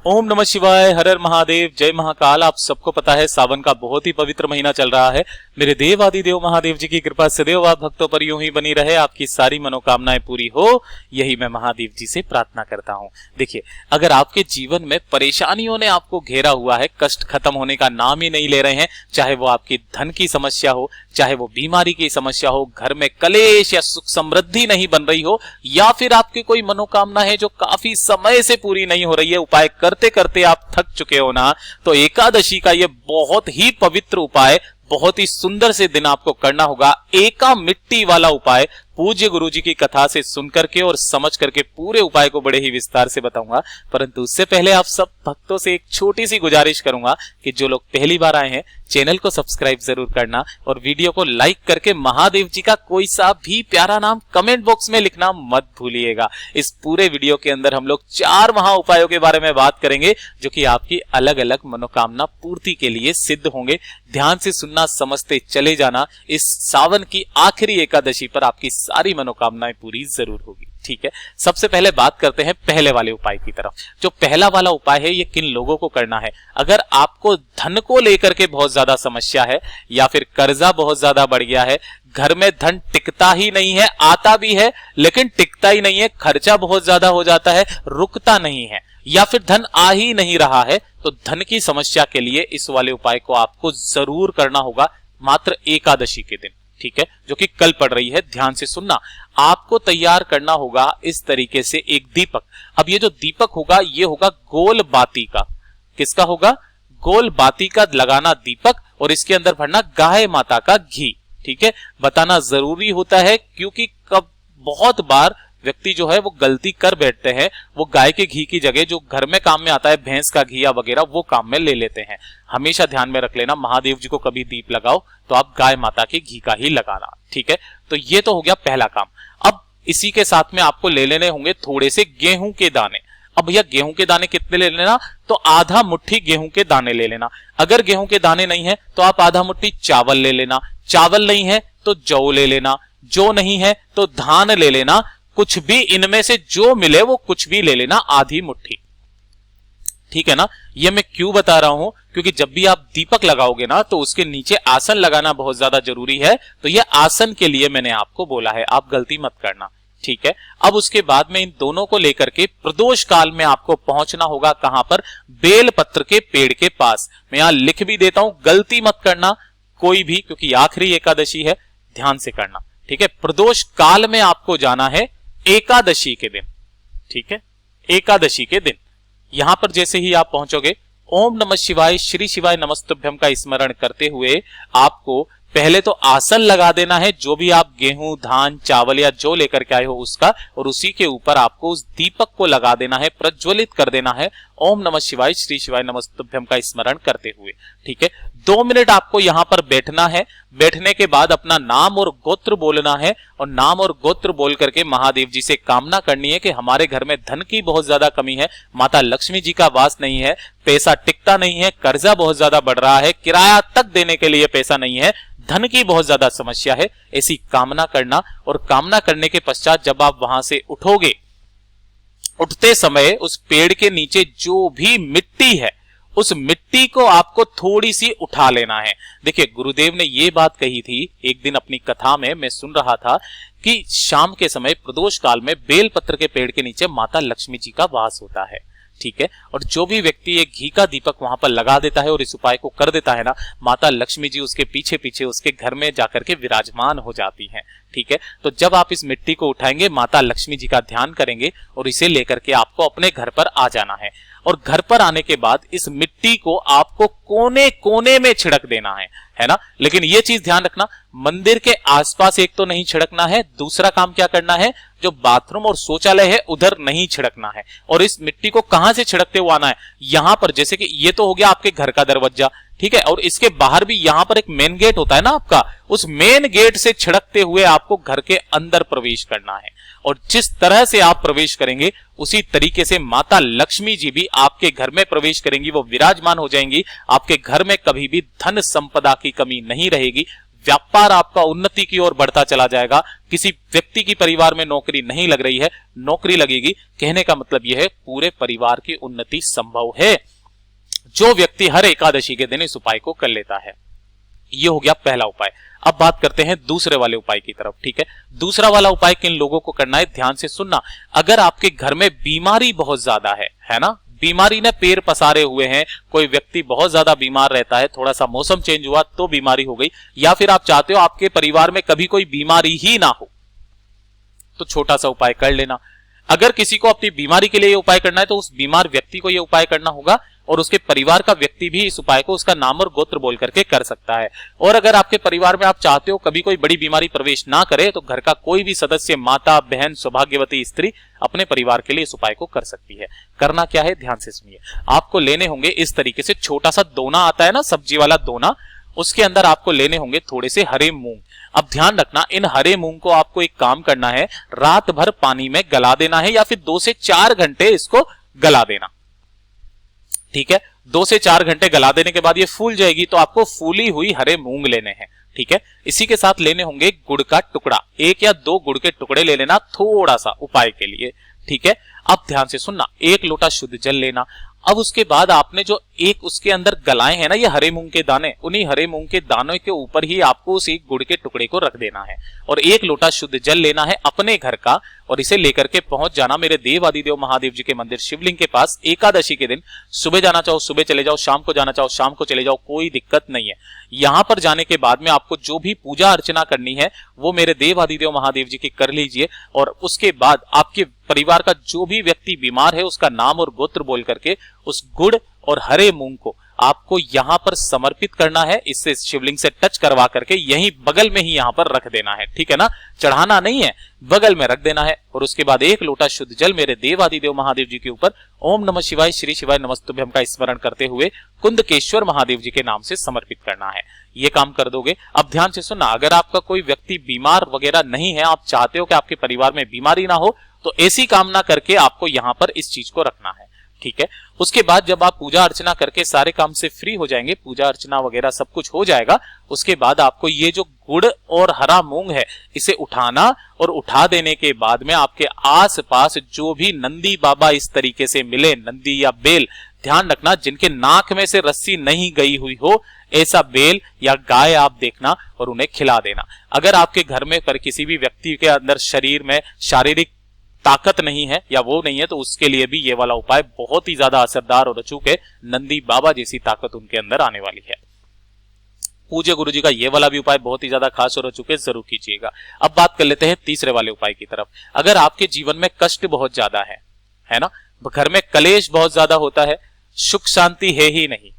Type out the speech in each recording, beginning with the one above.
ओम नमः शिवाय, हर हर महादेव, जय महाकाल। आप सबको पता है सावन का बहुत ही पवित्र महीना चल रहा है। मेरे देव आदि देव महादेव जी की कृपा सदैव आप भक्तों पर यूं ही बनी रहे, आपकी सारी मनोकामनाएं पूरी हो, यही मैं महादेव जी से प्रार्थना करता हूं। देखिए, अगर आपके जीवन में परेशानियों ने आपको घेरा हुआ है, कष्ट खत्म होने का नाम ही नहीं ले रहे हैं, चाहे वो आपकी धन की समस्या हो, चाहे वो बीमारी की समस्या हो, घर में कलेश या सुख समृद्धि नहीं बन रही हो, या फिर आपकी कोई मनोकामना है जो काफी समय से पूरी नहीं हो रही है, उपाय करते करते आप थक चुके हो ना, तो एकादशी का ये बहुत ही पवित्र उपाय, बहुत ही सुंदर से दिन आपको करना होगा। एका मिट्टी वाला उपाय पूज्य गुरु जी की कथा से सुन करके और समझ करके पूरे उपाय को बड़े ही विस्तार से बताऊंगा। परंतु उससे पहले आप सब भक्तों से एक छोटी सी गुजारिश करूंगा कि जो लोग पहली बार आए हैं, चैनल को सब्सक्राइब जरूर करना और वीडियो को लाइक करके महादेव जी का कोई सा भी प्यारा नाम कमेंट बॉक्स में लिखना मत भूलिएगा। इस पूरे वीडियो के अंदर हम लोग 4 महा उपायों के बारे में बात करेंगे जो कि आपकी अलग अलग मनोकामना पूर्ति के लिए सिद्ध होंगे। ध्यान से सुनना, समझते चले जाना। इस सावन की आखिरी एकादशी पर आपकी सारी मनोकामनाएं पूरी जरूर होगी। ठीक है, सबसे पहले बात करते हैं पहले वाले उपाय की तरफ। जो पहला वाला उपाय है, ये किन लोगों को करना है? अगर आपको धन को लेकर के बहुत ज्यादा समस्या है, या फिर कर्जा बहुत ज्यादा बढ़ गया है, घर में धन टिकता ही नहीं है, आता भी है लेकिन टिकता ही नहीं है, खर्चा बहुत ज्यादा हो जाता है, रुकता नहीं है, या फिर धन आ ही नहीं रहा है, तो धन की समस्या के लिए इस वाले उपाय को आपको जरूर करना होगा मात्र एकादशी के दिन। ठीक है, जो कि कल पड़ रही है। ध्यान से सुनना, आपको तैयार करना होगा इस तरीके से एक दीपक। अब ये जो दीपक होगा, ये होगा गोल बाती का। किसका होगा? गोल बाती का लगाना दीपक, और इसके अंदर भरना गाय माता का घी। ठीक है, बताना जरूरी होता है क्योंकि कब बहुत बार व्यक्ति जो है वो गलती कर बैठते हैं, वो गाय के घी की जगह जो घर में काम में आता है भैंस का घी या वगैरह, वो काम में ले लेते हैं। हमेशा ध्यान में रख लेना, महादेव जी को कभी दीप लगाओ तो आप गाय माता के घी का ही लगाना। ठीक है, तो ये तो हो गया पहला काम। अब इसी के साथ में आपको ले लेने होंगे थोड़े से गेहूं के दाने। अब भैया गेहूं के दाने कितने ले लेना? तो आधा मुट्ठी गेहूं के दाने ले लेना। अगर गेहूं के दाने नहीं है तो आप आधा मुट्ठी चावल ले लेना। चावल नहीं है तो जौ ले लेना। जौ नहीं है तो धान ले लेना। कुछ भी इनमें से जो मिले वो कुछ भी ले लेना, आधी मुट्ठी। ठीक है ना? ये मैं क्यों बता रहा हूं? क्योंकि जब भी आप दीपक लगाओगे ना, तो उसके नीचे आसन लगाना बहुत ज्यादा जरूरी है। तो ये आसन के लिए मैंने आपको बोला है, आप गलती मत करना। ठीक है, अब उसके बाद में इन दोनों को लेकर के प्रदोष काल में आपको पहुंचना होगा। कहां पर? बेल पत्र के पेड़ के पास। मैं यहां लिख भी देता हूं, गलती मत करना कोई भी, क्योंकि आखिरी एकादशी है, ध्यान से करना। ठीक है, प्रदोष काल में आपको जाना है एकादशी के दिन। ठीक है, एकादशी के दिन यहां पर जैसे ही आप पहुंचोगे, ओम नमः शिवाय, श्री शिवाय नमस्तुभ्यम का स्मरण करते हुए आपको पहले तो आसन लगा देना है, जो भी आप गेहूं, धान, चावल या जो लेकर के आए हो उसका, और उसी के ऊपर आपको उस दीपक को लगा देना है, प्रज्वलित कर देना है, ओम नमः शिवाय, श्री शिवाय नमस्तुभ्यम का स्मरण करते हुए। ठीक है, 2 मिनट आपको यहां पर बैठना है। बैठने के बाद अपना नाम और गोत्र बोलना है, और नाम और गोत्र बोल करके महादेव जी से कामना करनी है कि हमारे घर में धन की बहुत ज्यादा कमी है, माता लक्ष्मी जी का वास नहीं है, पैसा टिकता नहीं है, कर्जा बहुत ज्यादा बढ़ रहा है, किराया तक देने के लिए पैसा नहीं है, धन की बहुत ज्यादा समस्या है। ऐसी कामना करना, और कामना करने के पश्चात जब आप वहां से उठोगे, उठते समय उस पेड़ के नीचे जो भी मिट्टी है, उस मिट्टी को आपको थोड़ी सी उठा लेना है। देखिए, गुरुदेव ने ये बात कही थी एक दिन अपनी कथा में, मैं सुन रहा था कि शाम के समय प्रदोष काल में बेलपत्र के पेड़ के नीचे माता लक्ष्मी जी का वास होता है। ठीक है, और जो भी व्यक्ति एक घी का दीपक वहां पर लगा देता है और इस उपाय को कर देता है ना, माता लक्ष्मी जी उसके पीछे पीछे उसके घर में जाकर के विराजमान हो जाती हैं। ठीक है, तो जब आप इस मिट्टी को उठाएंगे, माता लक्ष्मी जी का ध्यान करेंगे और इसे लेकर के आपको अपने घर पर आ जाना है। और घर पर आने के बाद इस मिट्टी को आपको कोने कोने में छिड़क देना है ना? लेकिन ये चीज ध्यान रखना, मंदिर के आसपास एक तो नहीं छिड़कना है, दूसरा काम क्या करना है, जो बाथरूम और शौचालय है उधर नहीं छिड़कना है। और इस मिट्टी को कहां से छिड़कते हुए आना है? यहां पर, जैसे कि ये तो हो गया आपके घर का दरवाजा। ठीक है, और इसके बाहर भी यहां पर एक मेन गेट होता है ना आपका, उस मेन गेट से छिड़कते हुए आपको घर के अंदर प्रवेश करना है। और जिस तरह से आप प्रवेश करेंगे, उसी तरीके से माता लक्ष्मी जी भी आपके घर में प्रवेश करेंगी, वो विराजमान हो जाएंगी। आपके घर में कभी भी धन संपदा की कमी नहीं रहेगी, व्यापार आपका उन्नति की ओर बढ़ता चला जाएगा। किसी व्यक्ति की परिवार में नौकरी नहीं लग रही है, नौकरी लगेगी। कहने का मतलब यह है पूरे परिवार की उन्नति संभव है, जो व्यक्ति हर एकादशी के दिन इस उपाय को कर लेता है। यह हो गया पहला उपाय। अब बात करते हैं दूसरे वाले उपाय की तरफ। ठीक है, दूसरा वाला उपाय किन लोगों को करना है, ध्यान से सुनना। अगर आपके घर में बीमारी बहुत ज्यादा है ना, बीमारी ने पैर पसारे हुए हैं, कोई व्यक्ति बहुत ज्यादा बीमार रहता है, थोड़ा सा मौसम चेंज हुआ तो बीमारी हो गई, या फिर आप चाहते हो आपके परिवार में कभी कोई बीमारी ही ना हो, तो छोटा सा उपाय कर लेना। अगर किसी को अपनी बीमारी के लिए ये उपाय करना है तो उस बीमार व्यक्ति को ये उपाय करना होगा, और उसके परिवार का व्यक्ति भी इस उपाय को उसका नाम और गोत्र बोल करके कर सकता है। और अगर आपके परिवार में आप चाहते हो कभी कोई बड़ी बीमारी प्रवेश ना करे, तो घर का कोई भी सदस्य, माता, बहन, सौभाग्यवती स्त्री अपने परिवार के लिए इस उपाय को कर सकती है। करना क्या है, ध्यान से सुनिए। आपको लेने होंगे इस तरीके से छोटा सा दोना आता है ना, सब्जी वाला दोना, उसके अंदर आपको लेने होंगे थोड़े से हरे मूंग। अब ध्यान रखना, इन हरे मूंग को आपको एक काम करना है, रात भर पानी में गला देना है, या फिर 2 से 4 घंटे इसको गला देना। ठीक है, 2 से 4 घंटे गला देने के बाद ये फूल जाएगी, तो आपको फूली हुई हरे मूंग लेने हैं। ठीक है, इसी के साथ लेने होंगे गुड़ का टुकड़ा, 1 या 2 गुड़ के टुकड़े ले लेना थोड़ा सा उपाय के लिए। ठीक है, अब ध्यान से सुनना, 1 लोटा शुद्ध जल लेना। अब उसके बाद आपने जो एक उसके अंदर गलाए हैं ना ये हरे मूंग के दाने, उन्हीं हरे मूंग के दानों के ऊपर ही आपको उस एक गुड़ के टुकड़े को रख देना है, और 1 लोटा शुद्ध जल लेना है अपने घर का, और इसे लेकर के पहुंच जाना मेरे देवादिदेव महादेव जी के मंदिर शिवलिंग के पास। एकादशी के दिन सुबह जाना चाहो सुबह चले जाओ, शाम को जाना चाहो शाम को चले जाओ, कोई दिक्कत नहीं है। यहां पर जाने के बाद में आपको जो भी पूजा अर्चना करनी है वो मेरे देवादिदेव महादेव जी की कर लीजिए, और उसके बाद आपके परिवार का जो भी व्यक्ति बीमार है उसका नाम और गोत्र बोल करके उस गुड़ और हरे मूंग को आपको यहां पर समर्पित करना है। इससे शिवलिंग से टच करवा करके यहीं बगल में ही यहां पर रख देना है। ठीक है ना, चढ़ाना नहीं है, बगल में रख देना है। और उसके बाद 1 लोटा शुद्ध जल मेरे देवादिदेव महादेव जी के ऊपर ओम नमः शिवाय श्री शिवाय नमस्तुभ्यम का स्मरण करते हुए कुंदकेश्वर महादेव जी के नाम से समर्पित करना है। ये काम कर दोगे। अब ध्यान से सुनना, अगर आपका कोई व्यक्ति बीमार वगैरह नहीं है, आप चाहते हो कि आपके परिवार में बीमारी ना हो, तो ऐसी कामना करके आपको यहां पर इस चीज को रखना है। ठीक है, उसके बाद जब आप पूजा अर्चना करके सारे काम से फ्री हो जाएंगे, पूजा अर्चना वगैरह सब कुछ हो जाएगा, उसके बाद आपको ये जो गुड़ और हरा मूंग है इसे उठाना, और उठा देने के बाद में आपके आसपास जो भी नंदी बाबा इस तरीके से मिले, नंदी या बेल, ध्यान रखना जिनके नाक में से रस्सी नहीं गई हुई हो, ऐसा बेल या गाय आप देखना और उन्हें खिला देना। अगर आपके घर में पर किसी भी व्यक्ति के अंदर शरीर में शारीरिक ताकत नहीं है या वो नहीं है, तो उसके लिए भी ये वाला उपाय बहुत ही ज्यादा असरदार और अचूक है। नंदी बाबा जैसी ताकत उनके अंदर आने वाली है। पूज्य गुरु जी का ये वाला भी उपाय बहुत ही ज्यादा खास और अचूक है, जरूर कीजिएगा। अब बात कर लेते हैं तीसरे वाले उपाय की तरफ। अगर आपके जीवन में कष्ट बहुत ज्यादा है ना, घर में कलेश बहुत ज्यादा होता है, सुख शांति है ही नहीं,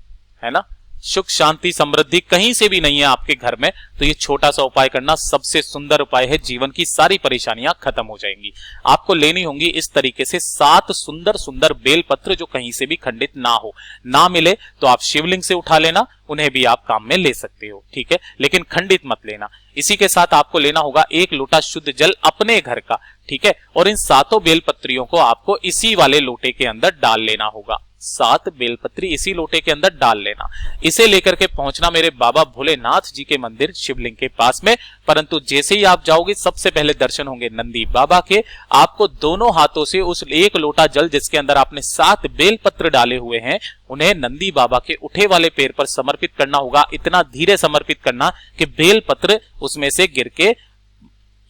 है ना, सुख शांति समृद्धि कहीं से भी नहीं है आपके घर में, तो ये छोटा सा उपाय करना सबसे सुंदर उपाय है। जीवन की सारी परेशानियां खत्म हो जाएंगी। आपको लेनी होंगी इस तरीके से 7 सुंदर सुंदर बेलपत्र, जो कहीं से भी खंडित ना हो। ना मिले तो आप शिवलिंग से उठा लेना, उन्हें भी आप काम में ले सकते हो। ठीक है, लेकिन खंडित मत लेना। इसी के साथ आपको लेना होगा 1 लोटा शुद्ध जल अपने घर का। ठीक है, और इन 7 बेलपत्रियों को आपको इसी वाले लोटे के अंदर डाल लेना होगा। 7 बेलपत्री इसी लोटे के अंदर डाल लेना। इसे लेकर के पहुंचना मेरे बाबा भोलेनाथ जी के मंदिर शिवलिंग के पास में। परंतु जैसे ही आप जाओगे सबसे पहले दर्शन होंगे नंदी बाबा के। आपको दोनों हाथों से उस 1 लोटा जल जिसके अंदर आपने 7 बेलपत्र डाले हुए हैं, उन्हें नंदी बाबा के उठे वाले पैर पर समर्पित करना होगा। इतना धीरे समर्पित करना कि बेलपत्र उसमें से गिर के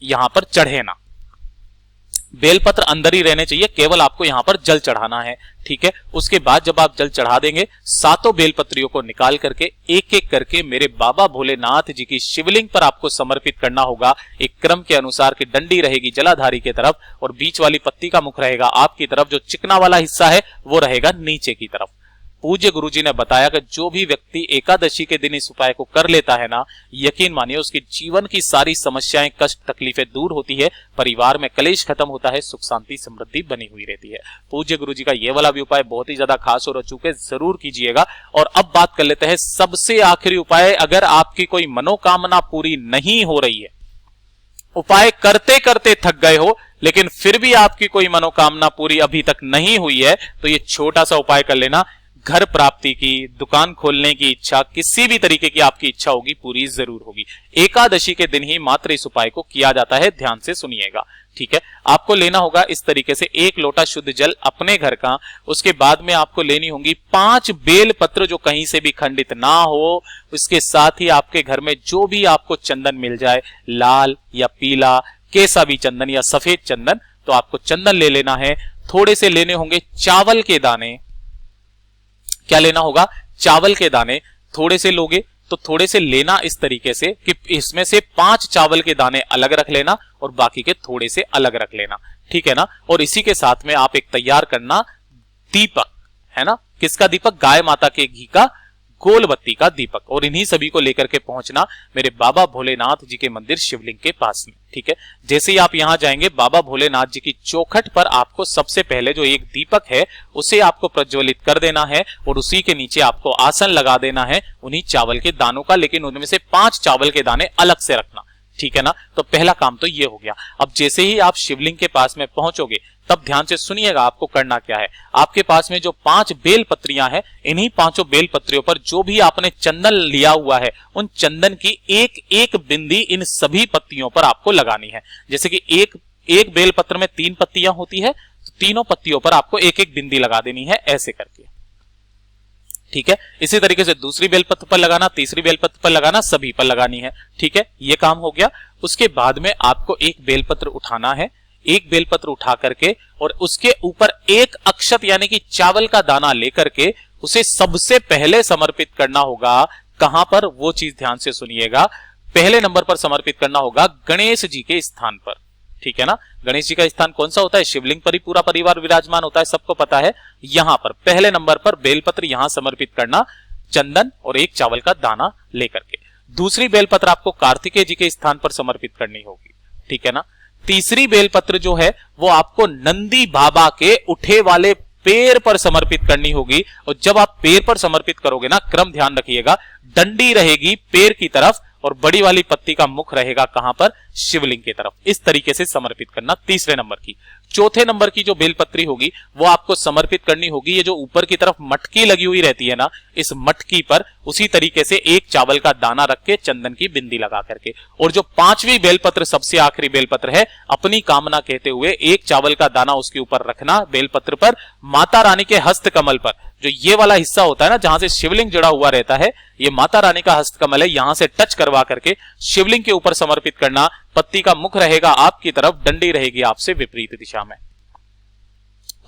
यहां पर चढ़े ना। बेलपत्र अंदर ही रहने चाहिए, केवल आपको यहां पर जल चढ़ाना है। ठीक है, उसके बाद जब आप जल चढ़ा देंगे, 7 बेलपत्रियों को निकाल करके एक एक करके मेरे बाबा भोलेनाथ जी की शिवलिंग पर आपको समर्पित करना होगा। एक क्रम के अनुसार की डंडी रहेगी जलाधारी की तरफ, और बीच वाली पत्ती का मुख रहेगा आपकी तरफ, जो चिकना वाला हिस्सा है वो रहेगा नीचे की तरफ। पूज्य गुरुजी ने बताया कि जो भी व्यक्ति एकादशी के दिन इस उपाय को कर लेता है ना, यकीन मानिए उसके जीवन की सारी समस्याएं, कष्ट, तकलीफें दूर होती है, परिवार में कलेश खत्म होता है, सुख शांति समृद्धि बनी हुई रहती है। पूज्य गुरुजी का ये वाला भी उपाय बहुत ही ज्यादा खास और अचूक है, जरूर कीजिएगा। और अब बात कर लेते हैं सबसे आखिरी उपाय। अगर आपकी कोई मनोकामना पूरी नहीं हो रही है, उपाय करते करते थक गए हो, लेकिन फिर भी आपकी कोई मनोकामना पूरी अभी तक नहीं हुई है, तो ये छोटा सा उपाय कर लेना। घर प्राप्ति की, दुकान खोलने की इच्छा, किसी भी तरीके की आपकी इच्छा होगी पूरी जरूर होगी। एकादशी के दिन ही मात्र इस उपाय को किया जाता है, ध्यान से सुनिएगा। ठीक है, आपको लेना होगा इस तरीके से 1 लोटा शुद्ध जल अपने घर का। उसके बाद में आपको लेनी होंगी 5 बेल पत्र जो कहीं से भी खंडित ना हो। उसके साथ ही आपके घर में जो भी आपको चंदन मिल जाए, लाल या पीला, कैसा भी चंदन या सफेद चंदन, तो आपको चंदन ले लेना है। थोड़े से लेने होंगे चावल के दाने। क्या लेना होगा? चावल के दाने। थोड़े से लोगे तो थोड़े से लेना इस तरीके से कि इसमें से 5 चावल के दाने अलग रख लेना और बाकी के थोड़े से अलग रख लेना। ठीक है ना। और इसी के साथ में आप एक तैयार करना दीपक, है ना। किसका दीपक? गाय माता के घी का गोल बत्ती का दीपक। और इन्हीं सभी को लेकर के पहुंचना मेरे बाबा भोलेनाथ जी के मंदिर शिवलिंग के पास में। ठीक है, जैसे ही आप यहां जाएंगे बाबा भोलेनाथ जी की चौखट पर आपको सबसे पहले जो एक दीपक है उसे आपको प्रज्वलित कर देना है और उसी के नीचे आपको आसन लगा देना है उन्हीं चावल के दानों का, लेकिन उनमें से 5 चावल के दाने अलग से रखना। ठीक है ना। तो पहला काम तो ये हो गया। अब जैसे ही आप शिवलिंग के पास में पहुंचोगे तब ध्यान से सुनिएगा आपको करना क्या है। आपके पास में जो 5 बेल पत्रियां हैं, इन्हीं 5 बेल पत्रियों पर जो भी आपने चंदन लिया हुआ है उन चंदन की एक एक बिंदी इन सभी पत्तियों पर आपको लगानी है। जैसे कि एक बेल पत्र में 3 पत्तियां होती है, तो तीनों पत्तियों पर आपको एक एक बिंदी लगा देनी है, ऐसे करके। ठीक है, इसी तरीके से दूसरी बेलपत्र पर लगाना, तीसरी बेलपत्र पर लगाना, सभी पर लगानी है। ठीक है, ये काम हो गया। उसके बाद में आपको एक बेलपत्र उठाना है। एक बेलपत्र उठा करके और उसके ऊपर एक अक्षत यानी कि चावल का दाना लेकर के उसे सबसे पहले समर्पित करना होगा। कहां पर? वो चीज ध्यान से सुनिएगा। पहले नंबर पर समर्पित करना होगा गणेश जी के स्थान पर। ठीक है ना। गणेश जी का स्थान कौन सा होता है? शिवलिंग पर ही पूरा परिवार विराजमान होता है, सबको पता है। यहां पर पहले नंबर पर बेलपत्र यहां समर्पित करना, चंदन और एक चावल का दाना लेकर के। दूसरी बेलपत्र आपको कार्तिकेय जी के स्थान पर समर्पित करनी होगी। ठीक है ना। तीसरी बेलपत्र जो है वो आपको नंदी बाबा के उठे वाले पैर पर समर्पित करनी होगी। और जब आप पैर पर समर्पित करोगे ना, क्रम ध्यान रखिएगा, डंडी रहेगी पैर की तरफ और बड़ी वाली पत्ती का मुख रहेगा कहां पर? शिवलिंग की तरफ। इस तरीके से समर्पित करना तीसरे नंबर की। चौथे नंबर की जो बेलपत्री होगी वो आपको समर्पित करनी होगी, ये जो ऊपर की तरफ मटकी लगी हुई रहती है ना, इस मटकी पर उसी तरीके से एक चावल का दाना रख के चंदन की बिंदी लगा करके। और जो 5वीं बेलपत्र सबसे आखिरी बेलपत्र है, अपनी कामना कहते हुए एक चावल का दाना उसके ऊपर रखना बेलपत्र पर, माता रानी के हस्त कमल पर। जो ये वाला हिस्सा होता है ना जहां से शिवलिंग जुड़ा हुआ रहता है, ये माता रानी का हस्त कमल है, यहां से टच करवा करके शिवलिंग के ऊपर समर्पित करना। पत्ती का मुख रहेगा आपकी तरफ, डंडी रहेगी आपसे विपरीत दिशा में।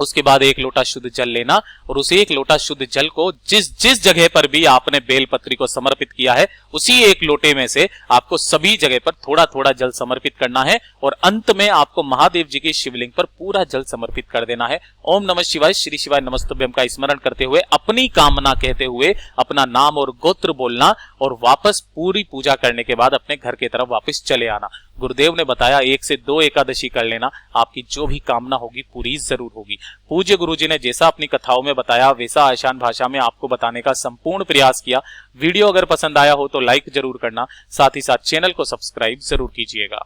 उसके बाद 1 लोटा शुद्ध जल लेना और उस 1 लोटा शुद्ध जल को जिस जगह पर भी आपने बेलपत्री को समर्पित किया है उसी 1 लोटे में से आपको सभी जगह पर थोड़ा थोड़ा जल समर्पित करना है और अंत में आपको महादेव जी की शिवलिंग पर पूरा जल समर्पित कर देना है। ओम नमः शिवाय, श्री शिवाय नमस्तुभ्यम का स्मरण करते हुए अपनी कामना कहते हुए अपना नाम और गोत्र बोलना और वापस पूरी पूजा करने के बाद अपने घर की तरफ वापस चले आना। गुरुदेव ने बताया 1 से 2 एकादशी कर लेना, आपकी जो भी कामना होगी पूरी जरूर होगी। पूज्य गुरुजी ने जैसा अपनी कथाओं में बताया वैसा आसान भाषा में आपको बताने का संपूर्ण प्रयास किया। वीडियो अगर पसंद आया हो तो लाइक जरूर करना, साथ ही साथ चैनल को सब्सक्राइब जरूर कीजिएगा।